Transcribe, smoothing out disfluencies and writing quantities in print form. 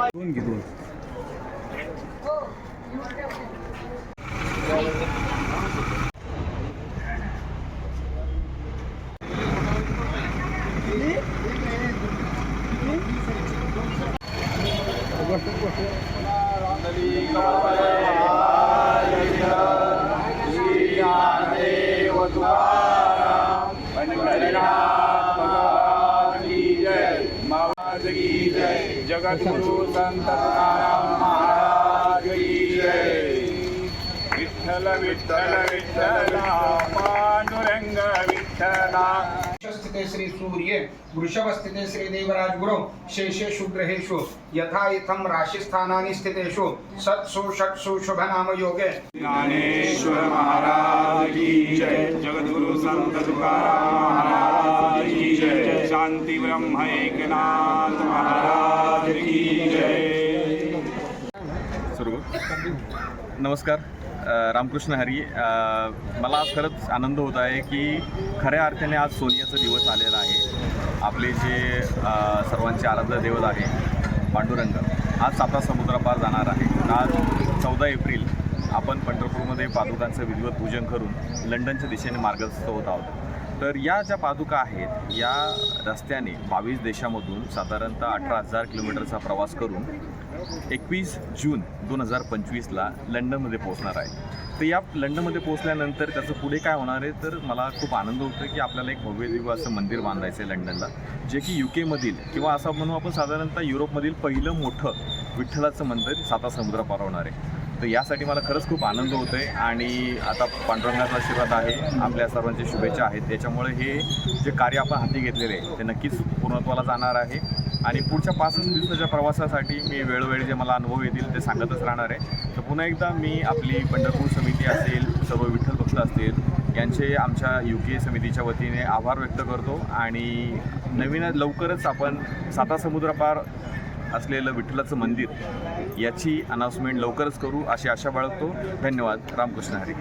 दोन घे दोन. जगद्गुरु संत तुकाराम महाराज की जय. विठ्ठल विठ्ठल विठ्ठल पांडुरंग विठ्ठला. स्थिते श्री सूर्ये वृषभ स्थिते श्री देवराज गुरु शेषेषु ग्रहेषु यथा इत्थं राशिस्थानानि स्थितेषु सत्सु षट्सु शुभ नाम योगे. ज्ञानेश्वर महाराज की जय. जगद्गुरु संत तुकाराम महाराज की जय. शांती ब्रह्म एकनाथ महाराज की जय. नमस्कार. रामकृष्ण हरी. मला आज खरंच आनंद होत आहे की खऱ्या अर्थाने आज सोनियाचा दिवस आलेला आहे. आपले जे सर्वांचे आराध्य दैवत आहे पांडुरंग आज साता समुद्रापार जाणार आहे. आज 14 एप्रिल आपण पंढरपूरमध्ये पादुकांचं विधिवत पूजन करून लंडनच्या दिशेने मार्गस्थ होत आहोत. तर या ज्या पादुका आहेत या रस्त्याने 22 देशामधून साधारणतः 18,000 किलोमीटरचा प्रवास करून 21 जून 2025ला लंडनमध्ये पोहोचणार आहे. तर या लंडनमध्ये पोहोचल्यानंतर त्याचं पुढे काय होणार आहे तर मला खूप आनंद होतो की आपल्याला एक भव्य दिव्य असं मंदिर बांधायचं आहे लंडनला, जे की UK किंवा असं म्हणू आपण साधारणतः युरोपमधील पहिलं मोठं विठ्ठलाचं मंदिर साता समुद्रापार होणार आहे. तर यासाठी मला खरंच खूप आनंद होतो आहे आणि आता पांडुरंगाचा आशीर्वाद आहे, आपल्या सर्वांच्या शुभेच्छा आहेत. त्याच्यामुळे हे जे कार्य आपण हाती घेतलेले आहे ते नक्कीच पूर्णत्वाला जाणार आहे आणि पुढच्या 5 दिवसाच्या प्रवासासाठी मी वेळोवेळी जे मला अनुभव येतील ते सांगतच राहणार आहे. तर पुन्हा एकदा मी आपली पंढरपूर समिती असेल, सर्व विठ्ठल भक्त असतील यांचे आमच्या UK समितीच्या वतीने आभार व्यक्त करतो आणि लवकरच आपण साता समुद्रापार असलेलं विठ्ठलाचं मंदिर याची अनाउन्समेंट लवकरच करू अशी आशा बाळगतो. धन्यवाद. रामकृष्ण हरी.